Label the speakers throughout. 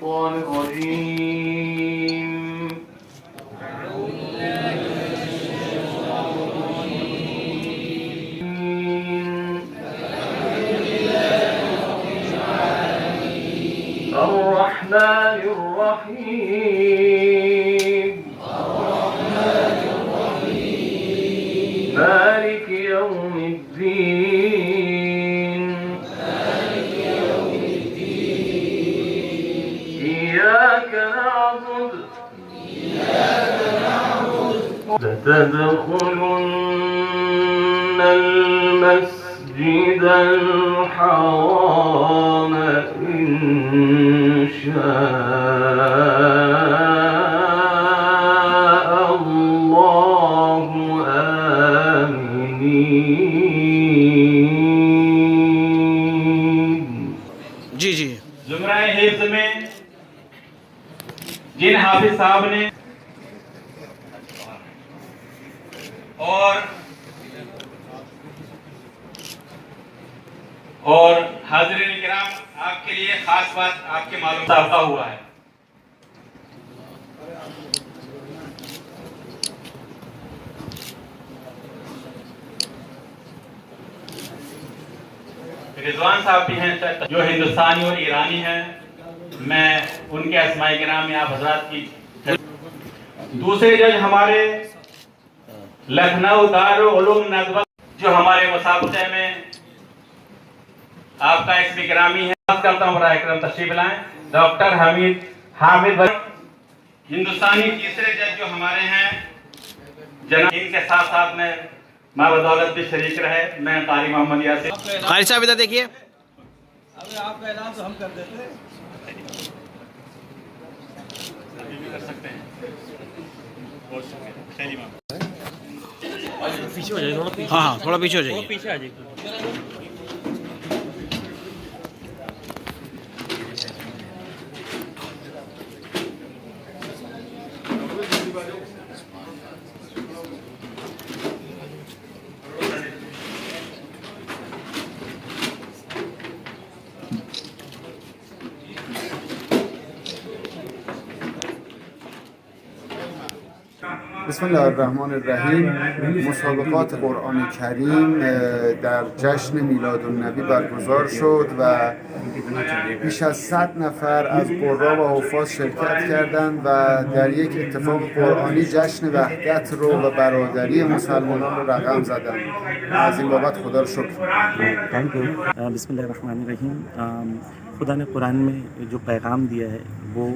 Speaker 1: الشيطان الرجيم الرحمن الرحيم مالك يوم الدين إياك نعبد لتدخلن المسجد الحرام إن شاء الله آمنين.
Speaker 2: جی
Speaker 3: زمرہ حفظ میں جن حافظ صاحب نے اور حاضرین کرام، آپ کے لیے خاص بات آپ کے معلوم صافہ ہوا ہے. رضوان صاحب بھی ہیں جو ہندوستانی اور ایرانی ہیں. میں ان کے اسماء کرام میں آپ حضرات کی. دوسرے جج ہمارے لکھنؤ دارالعلوم ندوہ جو ہمارے مسابقے میں آپ کا اسم گرامی ہے. بات کرتا ہوں، براہ کرم تشریف لائیں. ڈاکٹر حامد ہندوستانی تیسرے جج جو ہمارے ہیں جناب، ان کے ساتھ ساتھ میں بدولت بھی شریک رہے. میں قاری محمد یاسر.
Speaker 2: قاری صاحب ادھر دیکھیے.
Speaker 4: ابھی آپ کا اعلان تو ہم کر دیتے ہیں.
Speaker 3: ابھی بھی کر سکتے ہیں. بہت شکریہ. خیری محمد.
Speaker 2: ہاں تھوڑا پیچھے ہو جائیے.
Speaker 5: بسم الله الرحمن الرحیم. مسابقات قرآن کریم در جشن میلاد النبی برگزار شد و بیش از 100 نفر از قرا و حفاظ شرکت کردند و در یک اتفاق قرآنی جشن وحدت رو و برادری مسلمانان رو رقم زدند. از این بابت خدا رو شکر.
Speaker 6: بسم اللہ الرحمن الرحیم. خدا نے قرآن میں جو پیغام دیا ہے وہ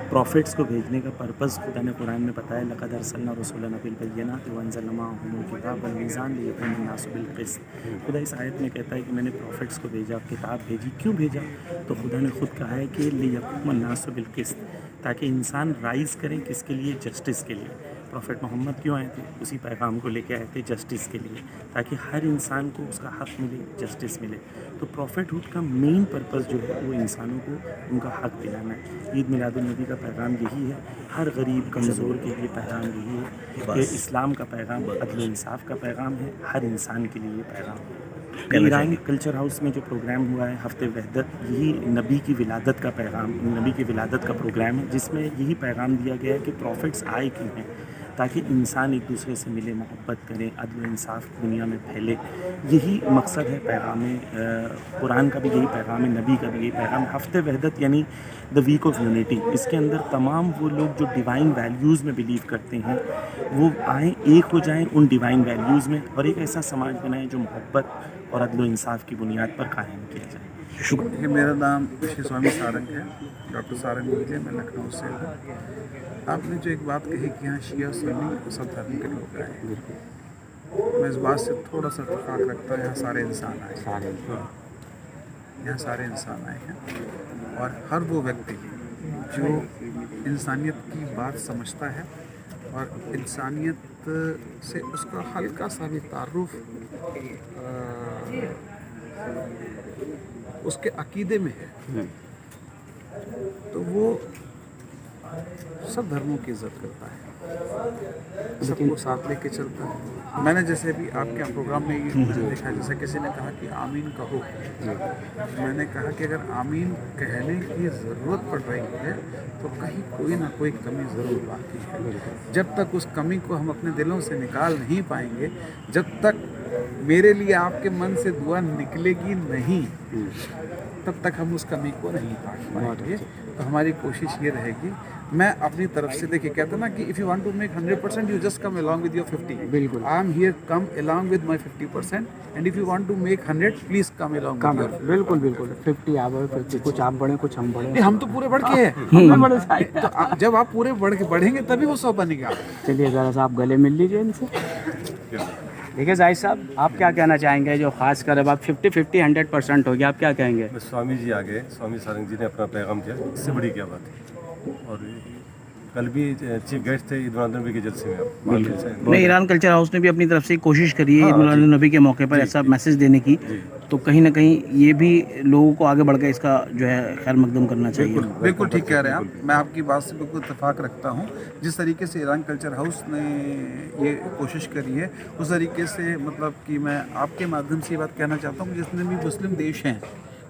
Speaker 6: پروفٹس کو بھیجنے کا پرپز خدا نے قرآن میں بتایا. لقد ارسلنا رسولنا بالبینات وانزلنا معهم الکتاب والمیزان لیقوم الناس بالقسط. خدا اس آیت میں کہتا ہے کہ میں نے پروفٹس کو بھیجا، کتاب بھیجی. کیوں بھیجا؟ تو خدا نے خود کہا ہے کہ لیقوم الناس بالقسط، تاکہ انسان رائز کریں کس کے لیے؟ جسٹس کے لیے. پروفٹ محمد کیوں آئے تھے؟ اسی پیغام کو لے کے آئے تھے، جسٹس کے لیے، تاکہ ہر انسان کو اس کا حق ملے، جسٹس ملے. تو پروفٹ ہوڈ کا مین پرپز جو ہے وہ انسانوں کو ان کا حق دلانا ہے. عید میلاد النبی کا پیغام یہی ہے. ہر غریب کمزور کے لیے پیغام یہی ہے کہ اسلام کا پیغام عدل و انصاف کا پیغام ہے. ہر انسان کے لیے یہ پیغام ہے. ایرانی کلچر ہاؤس میں جو پروگرام ہوا ہے ہفتے وحدت، یہی نبی کی ولادت کا پیغام، نبی کی ولادت کا پروگرام ہے، جس میں یہی پیغام دیا گیا ہے کہ پروفٹس آئے کیوں ہیں؟ تاکہ انسان ایک دوسرے سے ملے، محبت کریں، عدل و انصاف دنیا میں پھیلے. یہی مقصد ہے پیغام قرآن کا بھی، یہی پیغام ہے نبی کا بھی یہی پیغام. ہفتے وحدت یعنی دا ویک آف یونٹی. اس کے اندر تمام وہ لوگ جو ڈیوائن ویلیوز میں بلیو کرتے ہیں وہ آئیں، ایک ہو جائیں ان ڈیوائن ویلیوز میں، اور ایک ایسا سماج بنائیں جو محبت اور عدل و انصاف کی بنیاد پر قائم کیا جائے.
Speaker 7: شکریہ. میرا نام شری سوامی سارنگ ہے، ڈاکٹر سارنگ مجھے. میں لکھنؤ سے ہوں. آپ نے جو ایک بات کہی کہ یہاں شیعہ سنی سب دھرم کے لوگ آئے ہیں، میں اس بات سے تھوڑا سا اتفاق رکھتا ہوں. یہاں سارے انسان آئے ہیں، یہاں سارے انسان آئے ہیں، اور ہر وہ ویکتی جو انسانیت کی بات سمجھتا ہے اور انسانیت سے اس کا ہلکا سا بھی تعارف اس کے عقیدے میں ہے، تو وہ सब धर्मों की इज्जत करता है, सबको साथ लेके चलता है। मैंने जैसे भी आपके प्रोग्राम में ये देखा, जैसे किसी ने कहा कि आमीन कहो, मैंने कहा कि अगर आमीन कहने की ज़रूरत पड़ रही है तो कहीं कोई ना कोई कमी ज़रूर बाकी है। जब तक उस कमी को हम अपने दिलों से निकाल नहीं पाएंगे, जब तक मेरे लिए आपके मन से दुआ निकलेगी नहीं, तब तक हम उस कमी को नहीं पाट पाएंगे। तो हमारी कोशिश ये रहेगी, मैं अपनी तरफ से, देखिए कहते हैं ना कि if you want to make 100% you just come along with your 50। बिल्कुल, I am here come along with my 50%, and if you want to make 100 please come along with your.
Speaker 8: बिल्कुल बिल्कुल 50 आप 50, कुछ आप बढ़े कुछ हम बढ़े।
Speaker 7: हम तो पूरे बढ़ के हैं। तो जब आप पूरे बढ़ेंगे तभी वो 100 बनेगा।
Speaker 8: चलिए ज़रा सा आप गले मिल लीजिए इनसे। देखिए जाहिद साहब, आप क्या कहना चाहेंगे जो खास कर अब आप 50-50 100% हो गया, आप क्या कहेंगे?
Speaker 9: स्वामी जी आ गए, स्वामी सारंग जी ने अपना पैगाम दिया, इससे बड़ी क्या बात है। और कल भी चीफ गेस्ट थे ईद उल नबी के जलसे में।
Speaker 2: नहीं, ईरान कल्चर हाउस ने भी अपनी तरफ से कोशिश करी है ईद उल नबी के मौके पर ऐसा मैसेज देने की, तो कहीं ना कहीं ये भी लोगों को आगे बढ़कर इसका जो है खैर मकदम करना चाहिए।
Speaker 7: बिल्कुल ठीक कह रहे हैं आप, मैं आपकी बात से बिल्कुल इत्तेफाक रखता हूँ। जिस तरीके से ईरान कल्चर हाउस ने ये कोशिश करी है, उस तरीके से मतलब कि मैं आपके माध्यम से ये बात कहना चाहता हूँ कि जितने भी मुस्लिम देश हैं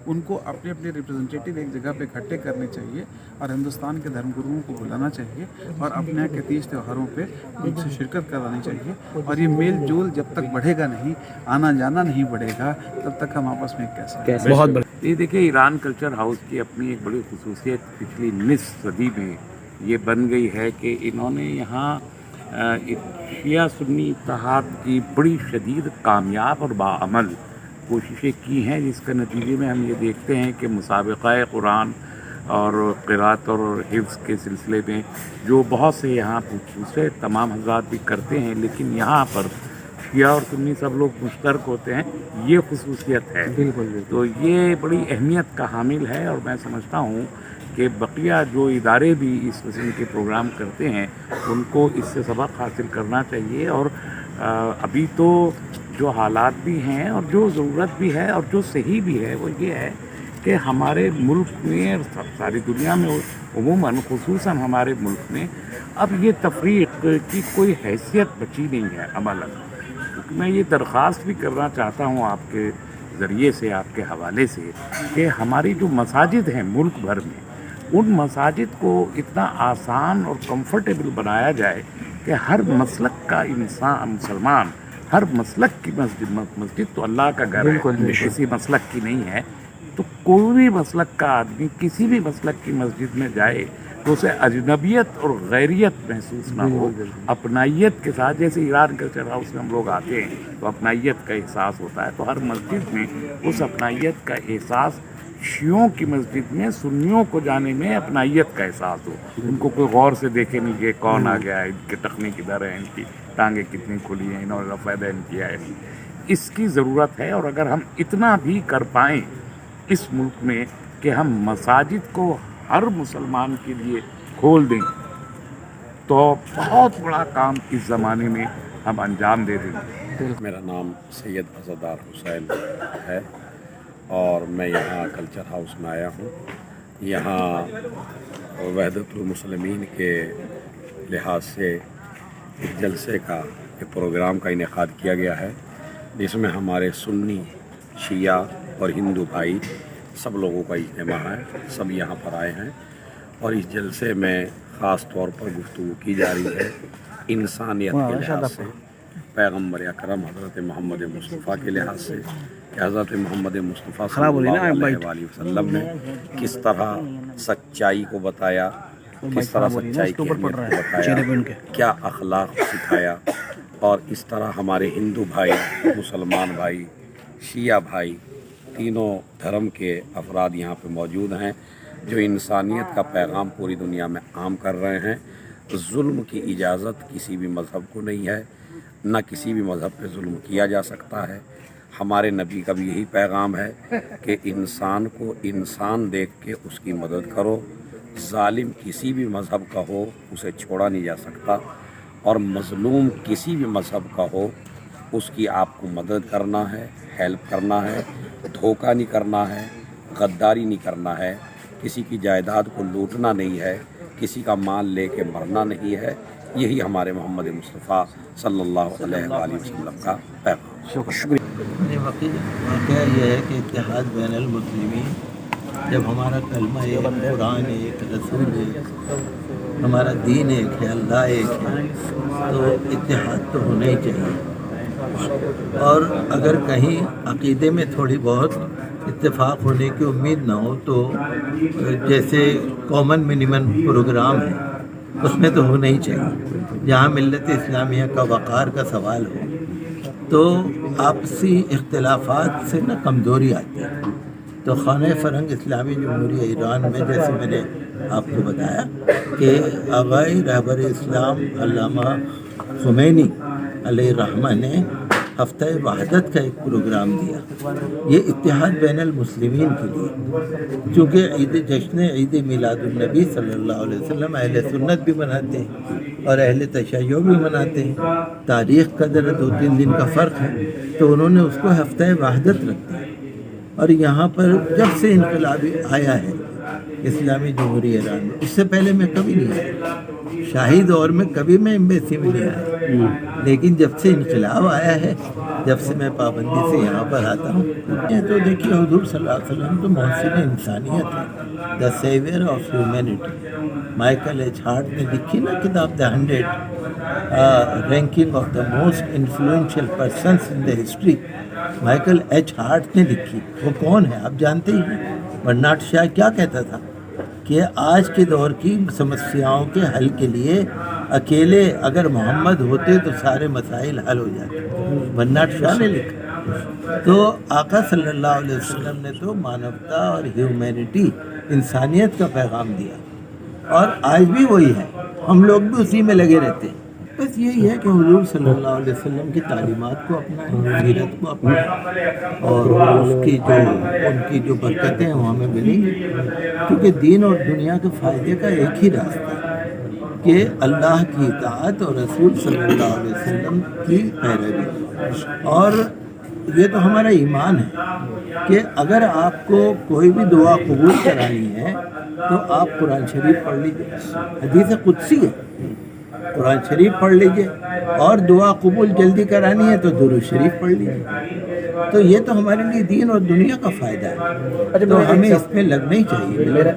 Speaker 7: उनको अपने अपने रिप्रेजेंटेटिव एक जगह पे इकट्ठे करने चाहिए और हिंदुस्तान के धर्मगुरुओं को बुलाना चाहिए और अपने यहाँ के तीज त्योहारों पे उनसे शिरकत करवानी चाहिए। और ये मेल जोल जब तक बढ़ेगा नहीं, आना जाना नहीं बढ़ेगा, तब तक हम आपस में कैसे
Speaker 2: बहुत
Speaker 10: ये देखिए, ईरान कल्चर हाउस की अपनी एक बड़ी खुसूसियत पिछली निस्फ सदी में ये बन गई है कि इन्होंने यहाँ शिया सुन्नी इत्तेहाद की बड़ी शदीद कामयाब और बाअमल कोशिशें की हैं, जिसके नतीजे में हम ये देखते हैं कि मुसाबिक़ा कुरान और क़िरात और हिफ्ज़ के सिलसिले में जो बहुत से यहाँ दूसरे तमाम हज़रात भी करते हैं, लेकिन यहाँ पर शिया और सुन्नी सब लोग मुश्तरक होते हैं, ये खुसूसियत है। बिल्कुल। तो ये बड़ी अहमियत का हामिल है और मैं समझता हूँ कि बकिया जो इदारे भी इस किस्म के प्रोग्राम करते हैं उनको इससे सबक हासिल करना चाहिए। और अभी तो जो हालात भी हैं और जो ज़रूरत भी है और जो सही भी है वो ये है कि हमारे मुल्क में, सारी दुनिया में उमूमन, खुसूसन हमारे मुल्क में अब ये तफरीक की कोई हैसियत बची नहीं है अमलन। मैं ये दरख्वास्त भी करना चाहता हूँ आपके ज़रिए से, आपके हवाले से, कि हमारी जो मसाजिद हैं मुल्क भर में, उन मसाजिद को इतना आसान और कंफर्टेबल बनाया जाए कि हर मसलक का इंसान, मुसलमान, हर मसलक की मस्जिद तो अल्लाह का घर है, किसी मसलक की नहीं है, तो कोई भी मसलक का आदमी किसी भी मसलक की मस्जिद में जाए तो उसे अजनबियत और गैरियत महसूस ना हो, अपनाइयत के साथ। जैसे ईरान कल्चर हाउस में हम लोग आते हैं तो अपनाइयत का एहसास होता है, तो हर मस्जिद में उस अपनाइयत का एहसास, शियों की मस्जिद में सुन्नियों को जाने में अपनाइयत का एहसास हो, उनको कोई गौर से देखे नहीं कि कौन आ गया है, इनके टखने किधर है, इनकी टांगें कितनी खुली हैं, इन्होंने रफ़ैदैन किया है, इसकी ज़रूरत है। और अगर हम इतना भी कर पाएँ इस मुल्क में कि हम मसाजिद को हर मुसलमान के लिए खोल दें, तो बहुत बड़ा काम इस ज़माने में हम अंजाम दे देंगे।
Speaker 11: मेरा नाम सैयद अज़दार हुसैन है और मैं यहाँ कल्चर हाउस में आया हूँ। यहाँ वहदतुल मुस्लिमीन के लिहाज से एक जलसे का, एक प्रोग्राम का इनेकाद किया गया है, जिसमें हमारे सुन्नी, शिया और हिंदू भाई सब लोगों का इज्तिमा है, सब यहाँ पर आए हैं। और इस जलसे में ख़ास तौर पर गुफ्तगू की जा रही है इंसानियत के लिहाज से, पैगम्बर अकरम हज़रत मोहम्मद मुस्तफ़ा के लिहाज से, कि हज़रत मोहम्मद मुस्तफ़ा सल्लल्लाहु अलैहि वसल्लम ने किस तरह सच्चाई को बताया, किस तरह सच्चाई की अहमियत को बताया, क्या अखलाक सिखाया। और इस तरह हमारे हिंदू भाई, मुसलमान भाई, शिया भाई, तीनों धर्म के अफराद यहाँ पे मौजूद हैं, जो इंसानियत का पैगाम पूरी दुनिया में आम कर रहे हैं। जुल्म की इजाज़त किसी भी मज़हब को नहीं है, न किसी भी मज़हब पे जुल्म किया जा सकता है। हमारे नबी का भी यही पैगाम है कि इंसान को इंसान देख के उसकी मदद करो, जालिम किसी भी मज़हब का हो उसे छोड़ा नहीं जा सकता, और मज़लूम किसी भी मज़हब का हो उसकी आपको मदद करना है, हेल्प करना है, धोखा नहीं करना है, गद्दारी नहीं करना है, किसी की जायदाद को लूटना नहीं है, किसी का माल लेके मरना नहीं है। यही हमारे मोहम्मद मुस्तफ़ा सल्लल्लाहु अलैहि वसल्लम का पैगाम।
Speaker 4: शुक्रिया। वाक़या ये है कि इत्तेहाद बैनुल मुस्लिमीन, जब हमारा कलमा एक, कुरान एक, रसूल एक, हमारा दीन एक है, अल्लाह एक है, तो इत्तेहाद तो होना ही चाहिए। और अगर कहीं अक़ीदे में थोड़ी बहुत इत्तेफाक होने की उम्मीद ना हो तो जैसे कॉमन मिनिमम प्रोग्राम है उसमें तो होना ही चाहिए। जहाँ मिल्लत इस्लामिया का वक़ार का सवाल हो तो आपसी इख्तिलाफात से न कमज़ोरी आती है। तो खाने फ़रंग इस्लामी जमहूरिया ईरान में जैसे मैंने आपको बताया कि आग़ाई रहबर इस्लाम अल्लामा ख़ुमैनी अलैहिर्रहमा ने हफ्ता वहदत का एक प्रोग्राम दिया, ये इत्तेहाद बैनुल मुस्लिमीन के लिए, क्योंकि जश्न ईद मिलादुन्नबी सल्लल्लाहु अलैहि वसल्लम अहले सुन्नत भी मनाते हैं और अहले तशय्युअ भी मनाते हैं। तारीख़ का ज़रा 2-3 दिन का फ़र्क है, तो उन्होंने उसको हफ्ता वहदत रख दिया। और यहाँ पर जब से इनकलाब आया है इस्लामी जमहूरिया ईरान में, उससे पहले मैं कभी नहीं आया, शाही दौर में कभी मैं एम्बेसी में नहीं आया, लेकिन जब से इनकलाब आया है, जब से मैं पाबंदी से यहाँ पर आता हूँ, तो देखिए हुज़ूर सल्लल्लाहु अलैहि वसल्लम तो मोहसिन इंसानियत है, the saviour of humanity. Michael H Hart ने लिखी ना किताब the 100 ranking of the most influential persons in the history, Michael H Hart ने लिखी। वो कौन है आप जानते ही हैं। बर्नार्ड शॉ क्या कहता था कि आज के दौर की समस्याओं के हल के लिए अकेले अगर मोहम्मद होते तो सारे मसाइल हल हो जाते, बर्नार्ड शॉ ने लिखा। तो आका सल्लल्लाहु अलैहि वसल्लम ने तो मानवता और ह्यूमैनिटी, इंसानियत का पैगाम दिया और आज भी वही है, हम लोग भी उसी में लगे रहते हैं। बस यही है कि हुज़ूर सल्लल्लाहु अलैहि वसल्लम की तालीमात को अपनाएं, सीरत को अपनाएं और उनकी जो बरकतें हैं वो हमें मिलेंगी, क्योंकि दीन और दुनिया के फ़ायदे का एक ही रास्ता है कि अल्लाह की इताअत और रसूल सल्लल्लाहु अलैहि वसल्लम की पैरवी। और ये तो हमारा ईमान है कि अगर आपको कोई भी दुआ कबूल करानी है तो आप कुरान शरीफ पढ़ लीजिए, हदीस कुदसी है, कुरान शरीफ पढ़ लीजिए, और दुआ कबूल जल्दी करानी है तो दुरूद शरीफ पढ़ लीजिए। तो ये तो हमारे लिए दीन और दुनिया का फ़ायदा है, तो हमें इसमें लगना ही चाहिए।